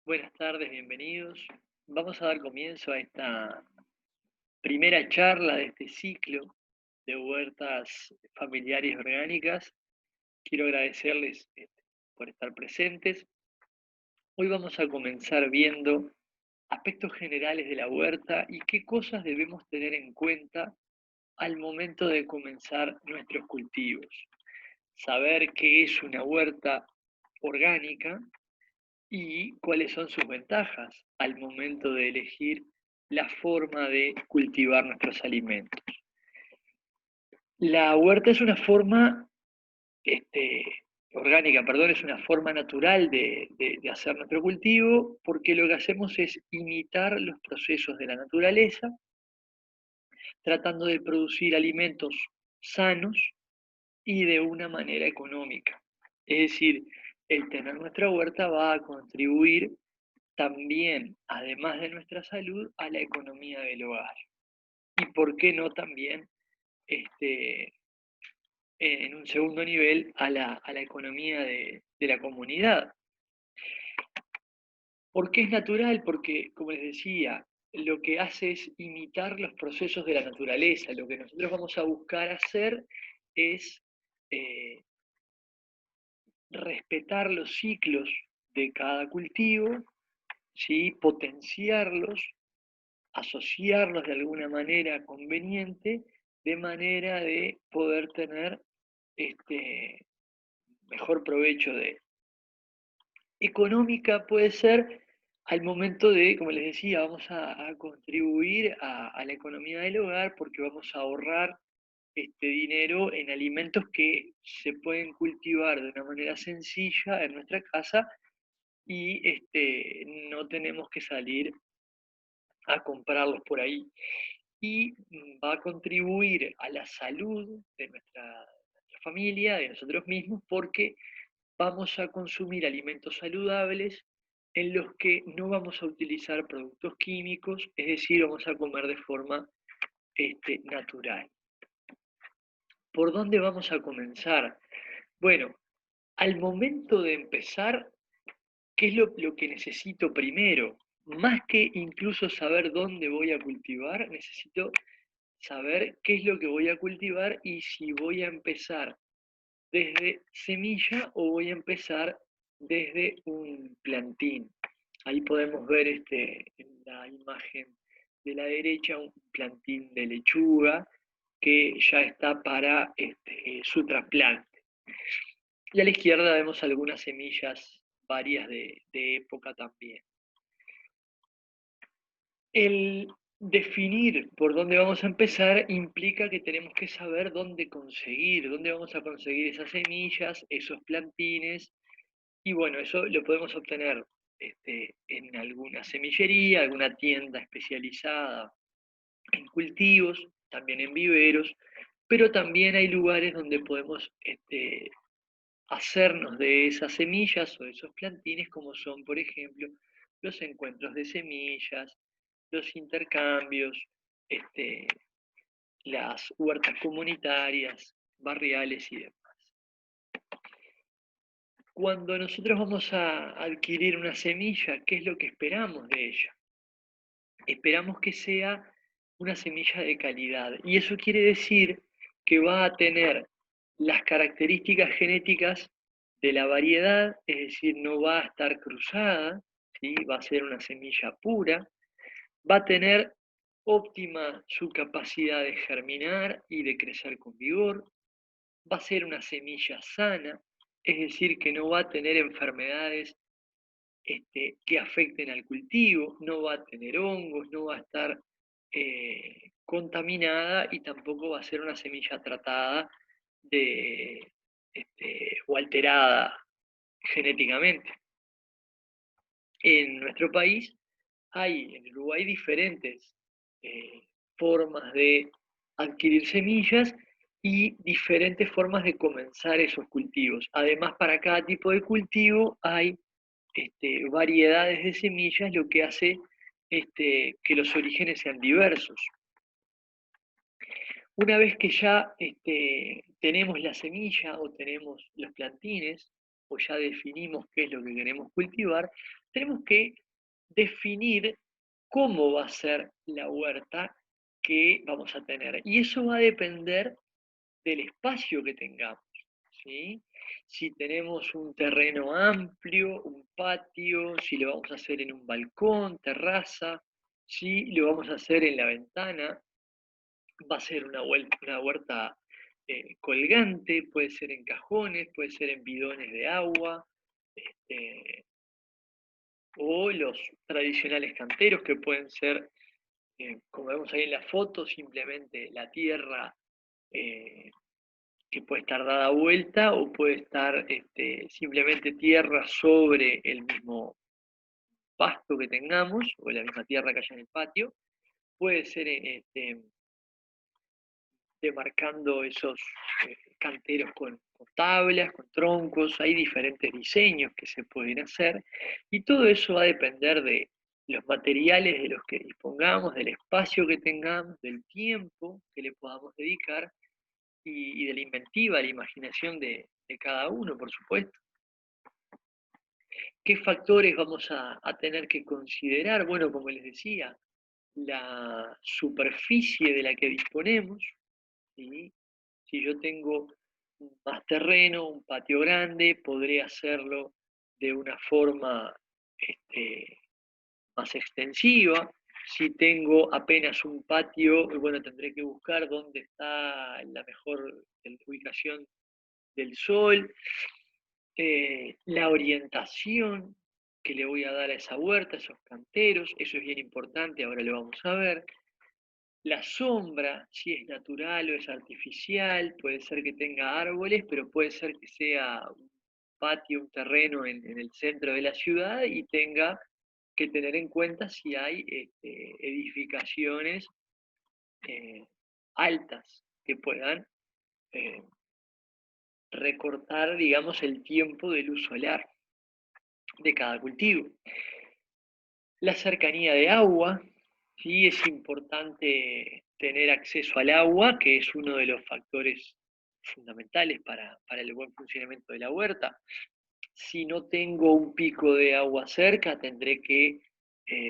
Buenas tardes, bienvenidos. Vamos a dar comienzo a esta primera charla de este ciclo de huertas familiares orgánicas. Quiero agradecerles por estar presentes. Hoy vamos a comenzar viendo aspectos generales de la huerta y qué cosas debemos tener en cuenta al momento de comenzar nuestros cultivos. Saber qué es una huerta orgánica y cuáles son sus ventajas al momento de elegir la forma de cultivar nuestros alimentos. La huerta es una forma este, orgánica, perdón, es una forma natural de hacer nuestro cultivo, porque lo que hacemos es imitar los procesos de la naturaleza, tratando de producir alimentos sanos y de una manera económica. Es decir, el tener nuestra huerta va a contribuir también, además de nuestra salud, a la economía del hogar. Y por qué no también, este, en un segundo nivel, a la economía de la comunidad. ¿Por qué es natural? Porque, como les decía, lo que hace es imitar los procesos de la naturaleza. Lo que nosotros vamos a buscar hacer es eh, respetar los ciclos de cada cultivo, ¿sí? Potenciarlos, asociarlos de alguna manera conveniente, de manera de poder tener este, mejor provecho de. Económica puede ser al momento de, como les decía, vamos a contribuir a la economía del hogar porque vamos a ahorrar este dinero en alimentos que se pueden cultivar de una manera sencilla en nuestra casa y no tenemos que salir a comprarlos por ahí. Y va a contribuir a la salud de nuestra familia, de nosotros mismos, porque vamos a consumir alimentos saludables en los que no vamos a utilizar productos químicos, es decir, vamos a comer de forma natural. ¿Por dónde vamos a comenzar? Bueno, al momento de empezar, ¿qué es lo que necesito primero? Más que incluso saber dónde voy a cultivar, necesito saber qué es lo que voy a cultivar y si voy a empezar desde semilla o voy a empezar desde un plantín. Ahí podemos ver en la imagen de la derecha un plantín de lechuga que ya está para su trasplante. Y a la izquierda vemos algunas semillas varias de época también. El definir por dónde vamos a empezar implica que tenemos que saber dónde vamos a conseguir esas semillas, esos plantines, y bueno, eso lo podemos obtener en alguna semillería, alguna tienda especializada en cultivos, también en viveros, pero también hay lugares donde podemos hacernos de esas semillas o de esos plantines, como son, por ejemplo, los encuentros de semillas, los intercambios, este, las huertas comunitarias, barriales y demás. Cuando nosotros vamos a adquirir una semilla, ¿qué es lo que esperamos de ella? Esperamos que sea una semilla de calidad. Y eso quiere decir que va a tener las características genéticas de la variedad, es decir, no va a estar cruzada, ¿sí? Va a ser una semilla pura, va a tener óptima su capacidad de germinar y de crecer con vigor, va a ser una semilla sana, es decir, que no va a tener enfermedades que afecten al cultivo, no va a tener hongos, no va a estar contaminada y tampoco va a ser una semilla tratada o alterada genéticamente. En nuestro país hay, en Uruguay, diferentes eh, formas de adquirir semillas y diferentes formas de comenzar esos cultivos. Además, para cada tipo de cultivo hay variedades de semillas, lo que hace que los orígenes sean diversos. Una vez que ya tenemos la semilla o tenemos los plantines, o ya definimos qué es lo que queremos cultivar, tenemos que definir cómo va a ser la huerta que vamos a tener. Y eso va a depender del espacio que tengamos, ¿sí? Si tenemos un terreno amplio, un patio, si lo vamos a hacer en un balcón, terraza, si lo vamos a hacer en la ventana, va a ser una huerta colgante, puede ser en cajones, puede ser en bidones de agua, este, o los tradicionales canteros que pueden ser, como vemos ahí en la foto, simplemente la tierra eh, que puede estar dada vuelta o puede estar simplemente tierra sobre el mismo pasto que tengamos o la misma tierra que haya en el patio. Puede ser demarcando esos canteros con tablas, con troncos, hay diferentes diseños que se pueden hacer y todo eso va a depender de los materiales de los que dispongamos, del espacio que tengamos, del tiempo que le podamos dedicar y de la inventiva, la imaginación de cada uno, por supuesto. ¿Qué factores vamos a tener que considerar? Bueno, como les decía, la superficie de la que disponemos, ¿sí? Si yo tengo más terreno, un patio grande, podré hacerlo de una forma más extensiva. Si tengo apenas un patio, bueno, tendré que buscar dónde está la mejor ubicación del sol, la orientación que le voy a dar a esa huerta, a esos canteros, eso es bien importante, ahora lo vamos a ver. La sombra, si es natural o es artificial, puede ser que tenga árboles, pero puede ser que sea un patio, un terreno en el centro de la ciudad y tenga que tener en cuenta si hay edificaciones eh, altas que puedan eh, recortar, digamos, el tiempo de luz solar de cada cultivo. La cercanía de agua, sí es importante tener acceso al agua, que es uno de los factores fundamentales para el buen funcionamiento de la huerta. Si no tengo un pico de agua cerca, tendré que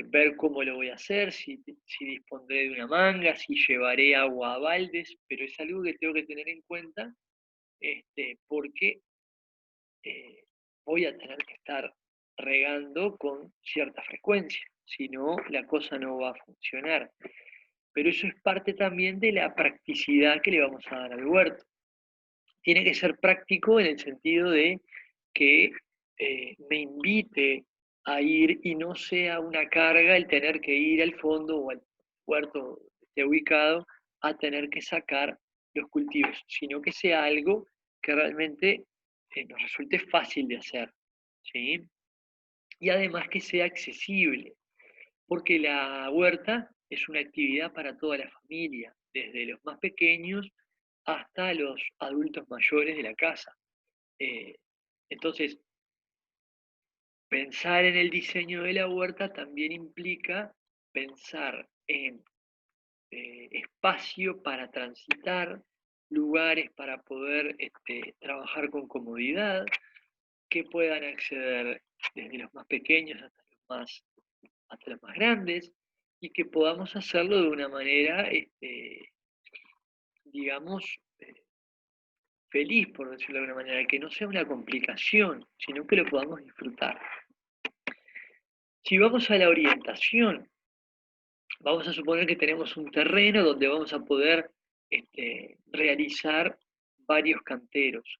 ver cómo lo voy a hacer, si dispondré de una manga, si llevaré agua a baldes, pero es algo que tengo que tener en cuenta porque eh, voy a tener que estar regando con cierta frecuencia, si no, la cosa no va a funcionar. Pero eso es parte también de la practicidad que le vamos a dar al huerto. Tiene que ser práctico en el sentido de que me invite a ir y no sea una carga el tener que ir al fondo o al huerto que esté ubicado a tener que sacar los cultivos, sino que sea algo que realmente nos resulte fácil de hacer, ¿sí? Y además que sea accesible, porque la huerta es una actividad para toda la familia, desde los más pequeños hasta los adultos mayores de la casa. Eh, entonces, pensar en el diseño de la huerta también implica pensar en espacio para transitar, lugares para poder trabajar con comodidad, que puedan acceder desde los más pequeños hasta los más grandes, y que podamos hacerlo de una manera, digamos, feliz, por decirlo de alguna manera, que no sea una complicación, sino que lo podamos disfrutar. Si vamos a la orientación, vamos a suponer que tenemos un terreno donde vamos a poder realizar varios canteros.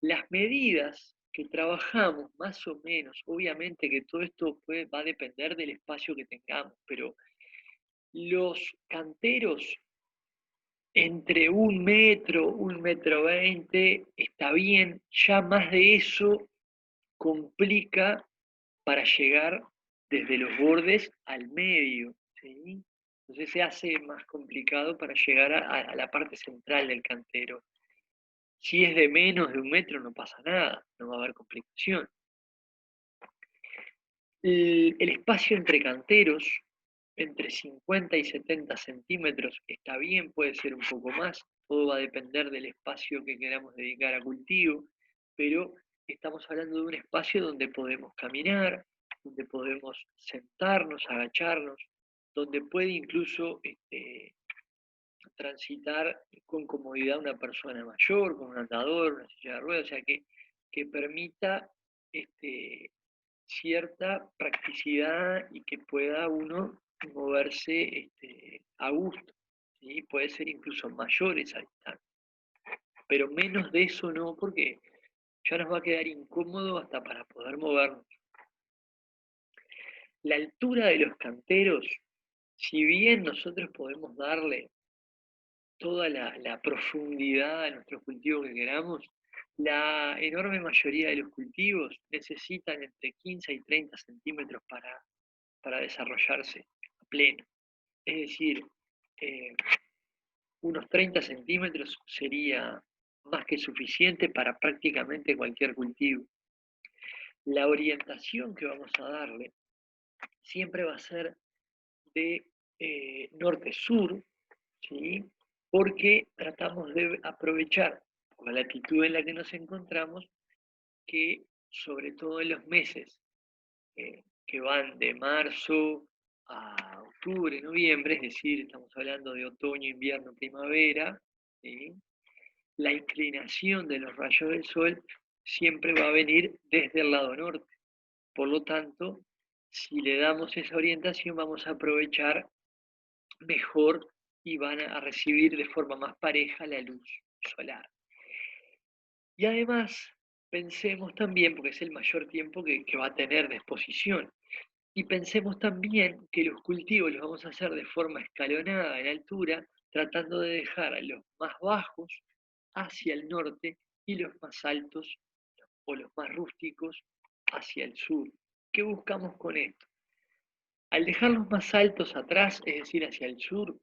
Las medidas que trabajamos, más o menos, obviamente que todo esto va a depender del espacio que tengamos, pero los canteros entre 1 metro, 1,20 m, está bien, ya más de eso complica para llegar desde los bordes al medio, ¿sí? Entonces se hace más complicado para llegar a la parte central del cantero. Si es de menos de 1 metro no pasa nada, no va a haber complicación. El espacio entre canteros, entre 50 y 70 centímetros, está bien, puede ser un poco más, todo va a depender del espacio que queramos dedicar a cultivo, pero estamos hablando de un espacio donde podemos caminar, donde podemos sentarnos, agacharnos, donde puede incluso transitar con comodidad una persona mayor, con un andador, una silla de ruedas, o sea, que permita este, cierta practicidad y que pueda uno moverse a gusto. ¿Sí? Puede ser incluso mayor esa distancia, pero menos de eso no, porque ya nos va a quedar incómodo hasta para poder movernos. La altura de los canteros, si bien nosotros podemos darle toda la profundidad a nuestros cultivos que queramos, la enorme mayoría de los cultivos necesitan entre 15 y 30 centímetros para desarrollarse a pleno. Es decir, eh, unos 30 centímetros sería más que suficiente para prácticamente cualquier cultivo. La orientación que vamos a darle siempre va a ser de norte-sur, ¿sí? Porque tratamos de aprovechar por la latitud en la que nos encontramos, que sobre todo en los meses que van de marzo a octubre, noviembre, es decir, estamos hablando de otoño, invierno, primavera, ¿sí? La inclinación de los rayos del sol siempre va a venir desde el lado norte. Por lo tanto, si le damos esa orientación, vamos a aprovechar mejor y van a recibir de forma más pareja la luz solar. Y además, pensemos también, porque es el mayor tiempo que va a tener de exposición, y pensemos también que los cultivos los vamos a hacer de forma escalonada en altura, tratando de dejar a los más bajos hacia el norte y los más altos o los más rústicos hacia el sur. ¿Qué buscamos con esto? Al dejarlos más altos atrás, es decir, hacia el sur,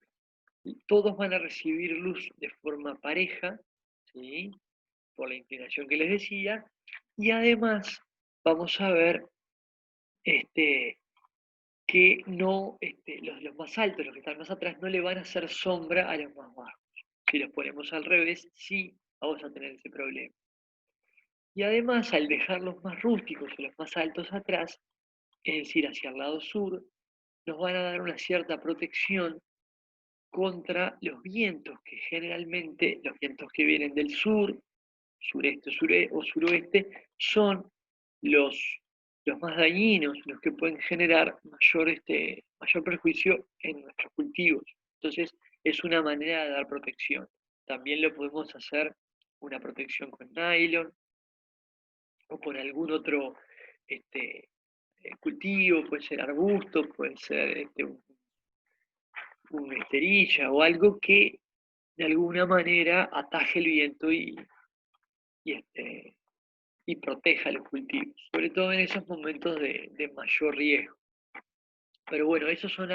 todos van a recibir luz de forma pareja, ¿sí? Por la inclinación que les decía, y además vamos a ver que no, los más altos, los que están más atrás, no le van a hacer sombra a los más bajos. Si los ponemos al revés, sí vamos a tener ese problema. Y además, al dejar los más rústicos o los más altos atrás, es decir, hacia el lado sur, nos van a dar una cierta protección contra los vientos, que generalmente los vientos que vienen del sur, sureste o suroeste, son los, los más dañinos, los que pueden generar mayor perjuicio en nuestros cultivos. Entonces, es una manera de dar protección. También lo podemos hacer una protección con nylon o con algún otro cultivo, puede ser arbusto, puede ser una esterilla o algo que de alguna manera ataje el viento y, este, y proteja los cultivos, sobre todo en esos momentos de mayor riesgo. Pero bueno, esos son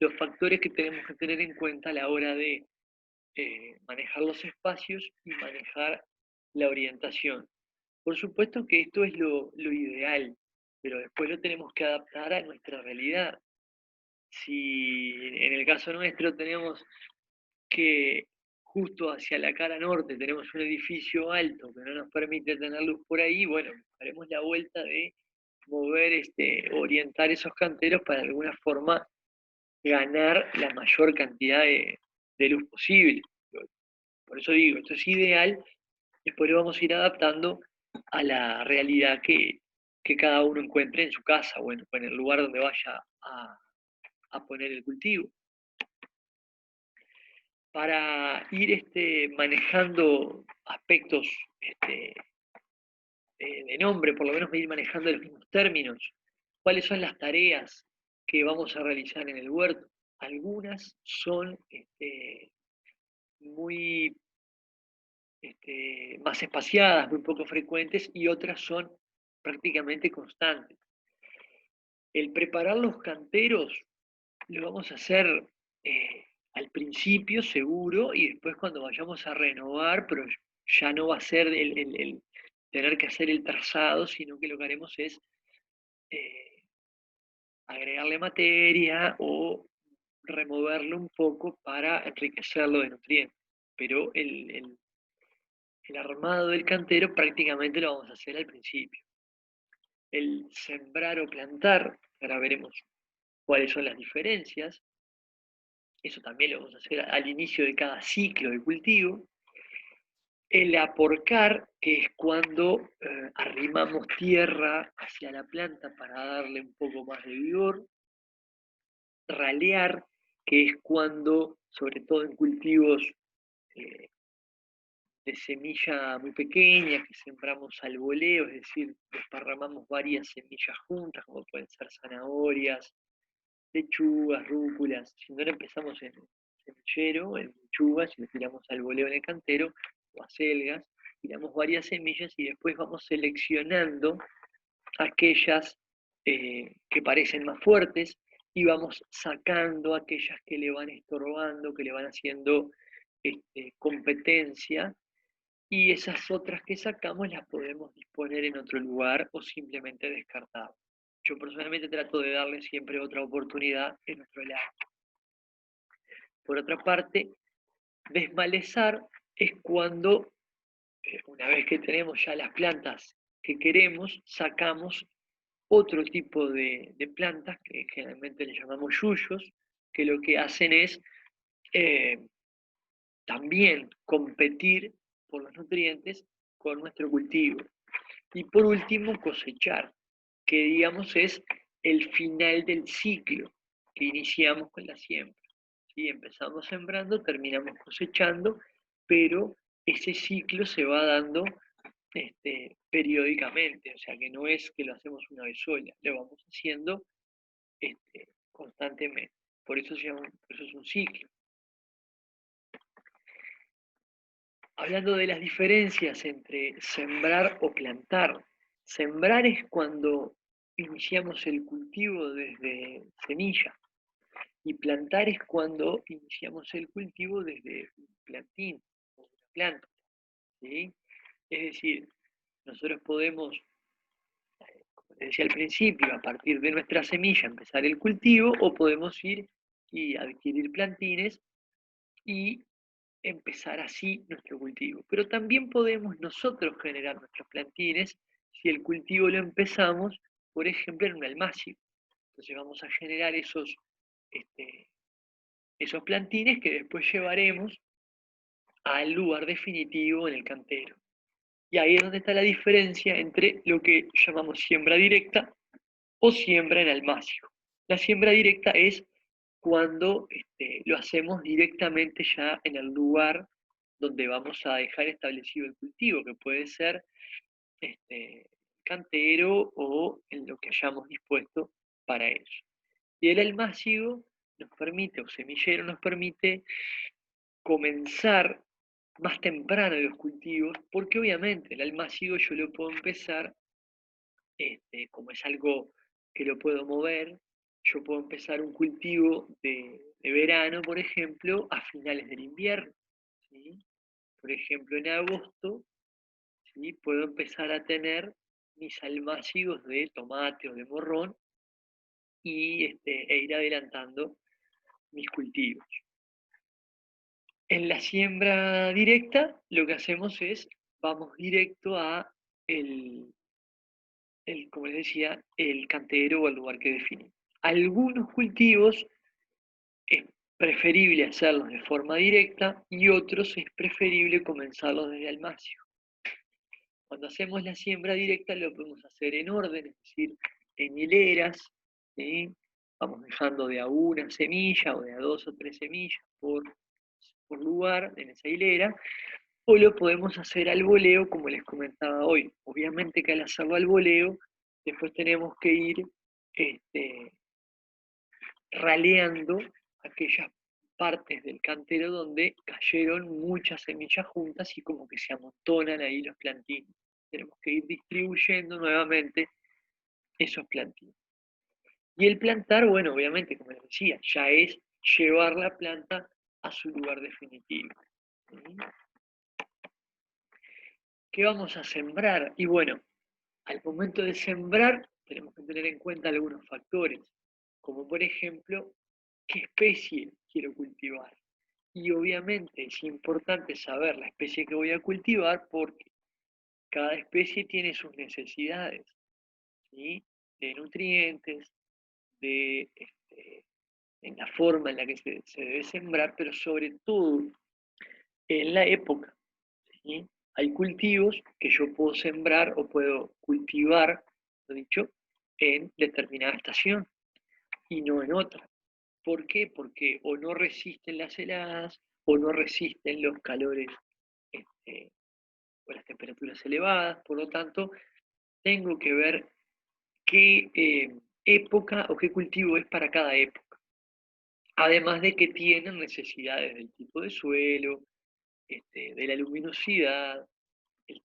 los factores que tenemos que tener en cuenta a la hora de manejar los espacios y manejar la orientación. Por supuesto que esto es lo ideal, pero después lo tenemos que adaptar a nuestra realidad. Si en el caso nuestro tenemos que justo hacia la cara norte tenemos un edificio alto que no nos permite tener luz por ahí, bueno, haremos la vuelta de mover, orientar esos canteros para de alguna forma ganar la mayor cantidad de luz posible. Por eso digo, esto es ideal, después lo vamos a ir adaptando a la realidad que cada uno encuentre en su casa o en el lugar donde vaya a poner el cultivo. Para ir manejando aspectos de nombre, por lo menos ir manejando los mismos términos, cuáles son las tareas que vamos a realizar en el huerto. Algunas son muy más espaciadas, muy poco frecuentes, y otras son prácticamente constantes. El preparar los canteros lo vamos a hacer al principio seguro y después cuando vayamos a renovar, pero ya no va a ser el tener que hacer el trazado, sino que lo que haremos es eh, agregarle materia o removerlo un poco para enriquecerlo de nutrientes. Pero el armado del cantero prácticamente lo vamos a hacer al principio. El sembrar o plantar, ahora veremos cuáles son las diferencias, eso también lo vamos a hacer al inicio de cada ciclo de cultivo. El aporcar, que es cuando arrimamos tierra hacia la planta para darle un poco más de vigor. Ralear, que es cuando, sobre todo en cultivos eh, de semilla muy pequeña, que sembramos al voleo, es decir, desparramamos varias semillas juntas, como pueden ser zanahorias, lechugas, rúculas. Si no lo empezamos en semillero, en lechugas, si lo tiramos al voleo en el cantero, o a selgas, tiramos varias semillas y después vamos seleccionando aquellas que parecen más fuertes y vamos sacando aquellas que le van estorbando, que le van haciendo competencia, y esas otras que sacamos las podemos disponer en otro lugar o simplemente descartar. Yo personalmente trato de darle siempre otra oportunidad en otro lado. Por otra parte, desmalezar es cuando, una vez que tenemos ya las plantas que queremos, sacamos otro tipo de plantas, que generalmente le llamamos yuyos, que lo que hacen es eh, también competir por los nutrientes con nuestro cultivo. Y por último, cosechar, que digamos es el final del ciclo que iniciamos con la siembra. ¿Sí? Empezamos sembrando, terminamos cosechando, pero ese ciclo se va dando periódicamente, o sea que no es que lo hacemos una vez sola, lo vamos haciendo constantemente. Por eso, por eso es un ciclo. Hablando de las diferencias entre sembrar o plantar, sembrar es cuando iniciamos el cultivo desde semilla y plantar es cuando iniciamos el cultivo desde un plantín o una planta. ¿Sí? Es decir, nosotros podemos, como les decía al principio, a partir de nuestra semilla empezar el cultivo, o podemos ir y adquirir plantines y empezar así nuestro cultivo. Pero también podemos nosotros generar nuestros plantines si el cultivo lo empezamos, por ejemplo, en un almácigo. Entonces vamos a generar este, esos plantines que después llevaremos al lugar definitivo en el cantero. Y ahí es donde está la diferencia entre lo que llamamos siembra directa o siembra en almácigo. La siembra directa es cuando lo hacemos directamente ya en el lugar donde vamos a dejar establecido el cultivo, que puede ser cantero o en lo que hayamos dispuesto para ello. Y el almácigo nos permite, o semillero nos permite, comenzar más temprano los cultivos, porque obviamente el almácigo yo lo puedo empezar, como es algo que lo puedo mover, yo puedo empezar un cultivo de verano, por ejemplo, a finales del invierno. ¿Sí? Por ejemplo, en agosto, ¿sí? Puedo empezar a tener mis almácigos de tomate o de morrón e ir adelantando mis cultivos. En la siembra directa, lo que hacemos es, vamos directo a como les decía, el cantero o el lugar que define. Algunos cultivos es preferible hacerlos de forma directa y otros es preferible comenzarlos desde almácigo. Cuando hacemos la siembra directa lo podemos hacer en orden, es decir, en hileras, ¿sí? Vamos dejando de a una semilla o de a dos o tres semillas por lugar en esa hilera, o lo podemos hacer al voleo, como les comentaba hoy. Obviamente que al hacerlo al voleo, después tenemos que ir raleando aquellas partes del cantero donde cayeron muchas semillas juntas y como que se amontonan ahí los plantines. Tenemos que ir distribuyendo nuevamente esos plantines. Y el plantar, bueno, obviamente, como les decía, ya es llevar la planta a su lugar definitivo. ¿Qué vamos a sembrar? Y bueno, al momento de sembrar tenemos que tener en cuenta algunos factores, como por ejemplo, ¿qué especie quiero cultivar? Y obviamente es importante saber la especie que voy a cultivar porque cada especie tiene sus necesidades, ¿sí? De nutrientes, de en la forma en la que se debe sembrar, pero sobre todo en la época, ¿sí? Hay cultivos que yo puedo sembrar o puedo cultivar, lo dicho, en determinada estación y no en otra. ¿Por qué? Porque o no resisten las heladas o no resisten los calores este, o las temperaturas elevadas, por lo tanto, tengo que ver qué época o qué cultivo es para cada época. Además de que tienen necesidades del tipo de suelo, de la luminosidad,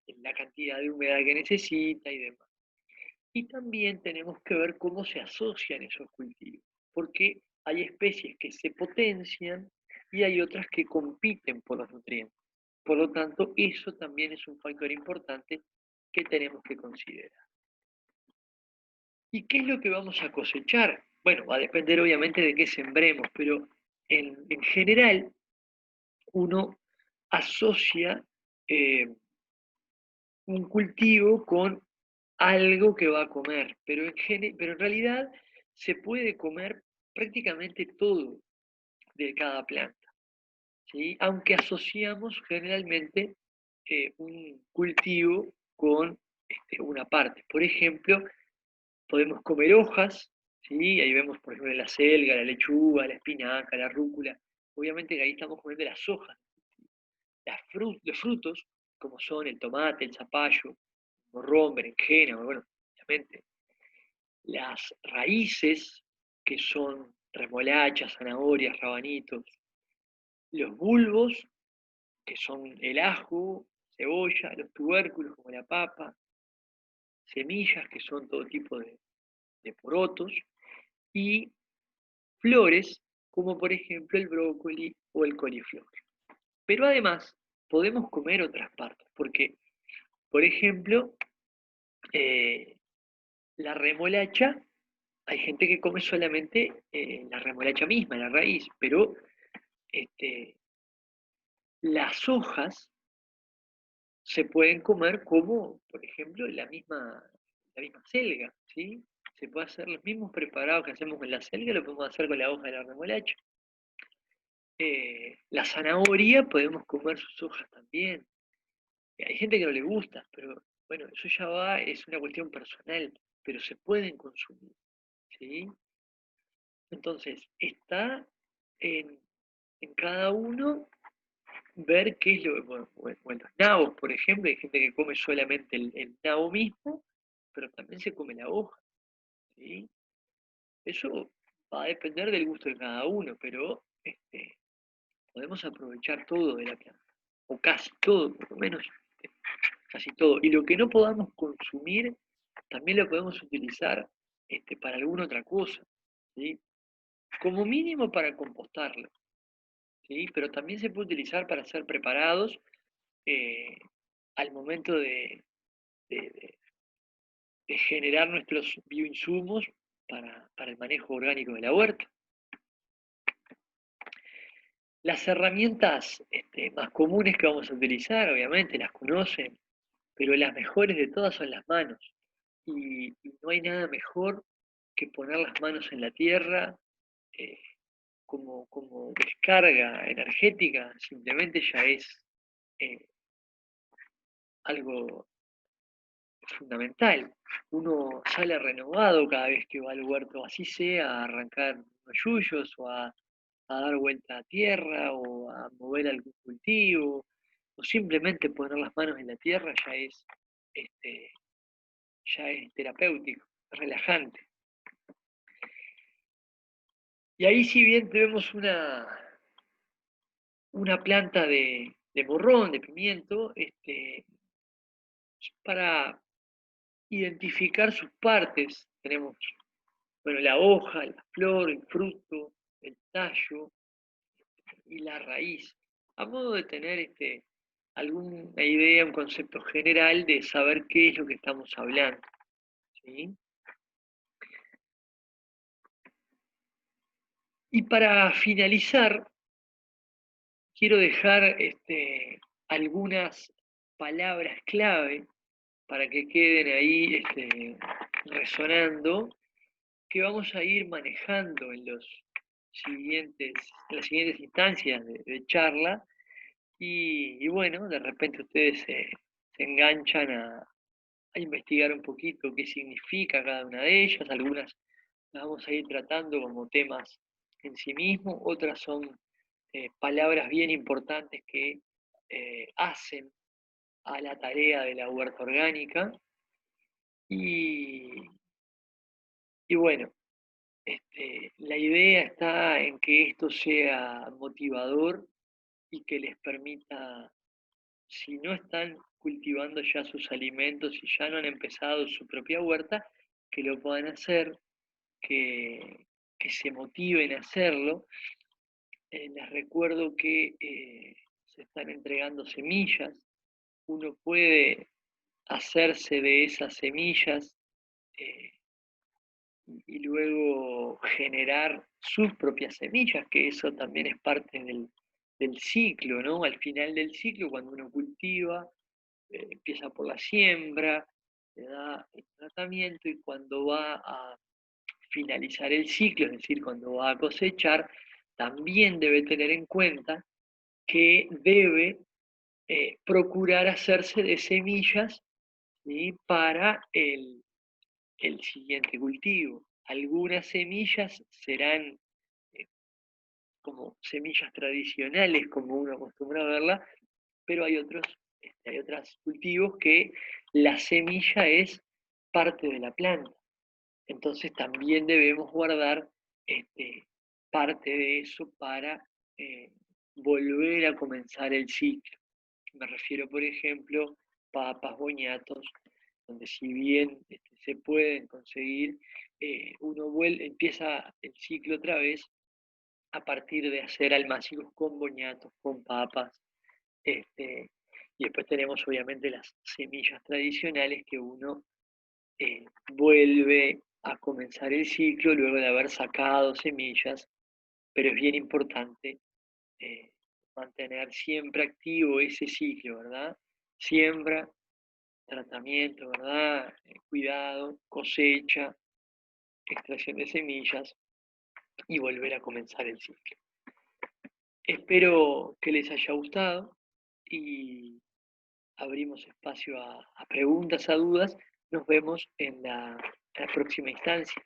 la cantidad de humedad que necesita y demás. Y también tenemos que ver cómo se asocian esos cultivos, porque hay especies que se potencian y hay otras que compiten por los nutrientes. Por lo tanto, eso también es un factor importante que tenemos que considerar. ¿Y qué es lo que vamos a cosechar? Bueno, va a depender obviamente de qué sembremos, pero en general uno asocia eh, un cultivo con algo que va a comer, pero en realidad se puede comer prácticamente todo de cada planta, ¿sí? Aunque asociamos generalmente un cultivo con una parte. Por ejemplo, podemos comer hojas, ¿sí? Ahí vemos, por ejemplo, la selga, la lechuga, la espinaca, la rúcula. Obviamente que ahí estamos comiendo las hojas. Los frutos, como son el tomate, el zapallo, morrón, berenjena, bueno, obviamente. Las raíces, que son remolachas, zanahorias, rabanitos. Los bulbos, que son el ajo, cebolla, los tubérculos, como la papa. Semillas, que son todo tipo de porotos. Y flores, como por ejemplo el brócoli o el coliflor. Pero además podemos comer otras partes, porque, por ejemplo, eh, la remolacha, hay gente que come solamente la remolacha misma, la raíz, pero este, las hojas se pueden comer como, por ejemplo, la misma selga, ¿sí? Se puede hacer los mismos preparados que hacemos con la selga, lo podemos hacer con la hoja de la remolacha. La zanahoria podemos comer sus hojas también. Hay gente que no le gusta, pero bueno, eso ya va, es una cuestión personal, pero se pueden consumir, ¿sí? Entonces, está en cada uno ver qué es lo que, bueno, los nabos, por ejemplo, hay gente que come solamente el nabo mismo, pero también se come la hoja, ¿sí? Eso va a depender del gusto de cada uno, pero podemos aprovechar todo de la planta, o casi todo, por lo menos casi todo. Y lo que no podamos consumir, también lo podemos utilizar para alguna otra cosa, ¿sí? Como mínimo para compostarlo, ¿sí? Pero también se puede utilizar para ser preparados eh, al momento de- de- de generar nuestros bioinsumos para el manejo orgánico de la huerta. Las herramientas más comunes que vamos a utilizar, obviamente, las conocen, pero las mejores de todas son las manos. Y no hay nada mejor que poner las manos en la tierra eh, como descarga energética, simplemente ya es eh, algo fundamental. Uno sale renovado cada vez que va al huerto, así sea a arrancar unos yuyos o a dar vuelta a tierra o a mover algún cultivo o simplemente poner las manos en la tierra este, ya es terapéutico, relajante. Y ahí si bien tenemos una planta de morrón, de pimiento, para identificar sus partes, tenemos, bueno, la hoja, la flor, el fruto, el tallo y la raíz, a modo de tener alguna idea, un concepto general de saber qué es lo que estamos hablando, ¿sí? Y para finalizar, quiero dejar algunas palabras clave para que queden ahí resonando, que vamos a ir manejando en las siguientes instancias de charla. Y bueno, de repente ustedes se enganchan a investigar un poquito qué significa cada una de ellas. Algunas las vamos a ir tratando como temas en sí mismos, otras son palabras bien importantes que hacen a la tarea de la huerta orgánica. Y, y bueno, la idea está en que esto sea motivador y que les permita, si no están cultivando ya sus alimentos y ya no han empezado su propia huerta, que lo puedan hacer, que se motiven a hacerlo. Les recuerdo que se están entregando semillas. Uno puede hacerse de esas semillas eh, y luego generar sus propias semillas, que eso también es parte del ciclo, ¿no? Al final del ciclo, cuando uno cultiva, empieza por la siembra, le da el tratamiento y cuando va a finalizar el ciclo, es decir, cuando va a cosechar, también debe tener en cuenta que debe procurar hacerse de semillas, ¿sí? Para el siguiente cultivo. Algunas semillas serán eh, como semillas tradicionales, como uno acostumbra a verla, pero hay otros cultivos que la semilla es parte de la planta. Entonces también debemos guardar parte de eso para eh, volver a comenzar el ciclo. Me refiero, por ejemplo, papas, boñatos, donde si bien se pueden conseguir, empieza el ciclo otra vez a partir de hacer almácigos con boñatos, con papas, y después tenemos obviamente las semillas tradicionales que uno vuelve a comenzar el ciclo luego de haber sacado semillas, pero es bien importante eh, mantener siempre activo ese ciclo, ¿verdad? Siembra, tratamiento, ¿verdad? Cuidado, cosecha, extracción de semillas y volver a comenzar el ciclo. Espero que les haya gustado y abrimos espacio a preguntas, a dudas. Nos vemos en la próxima instancia.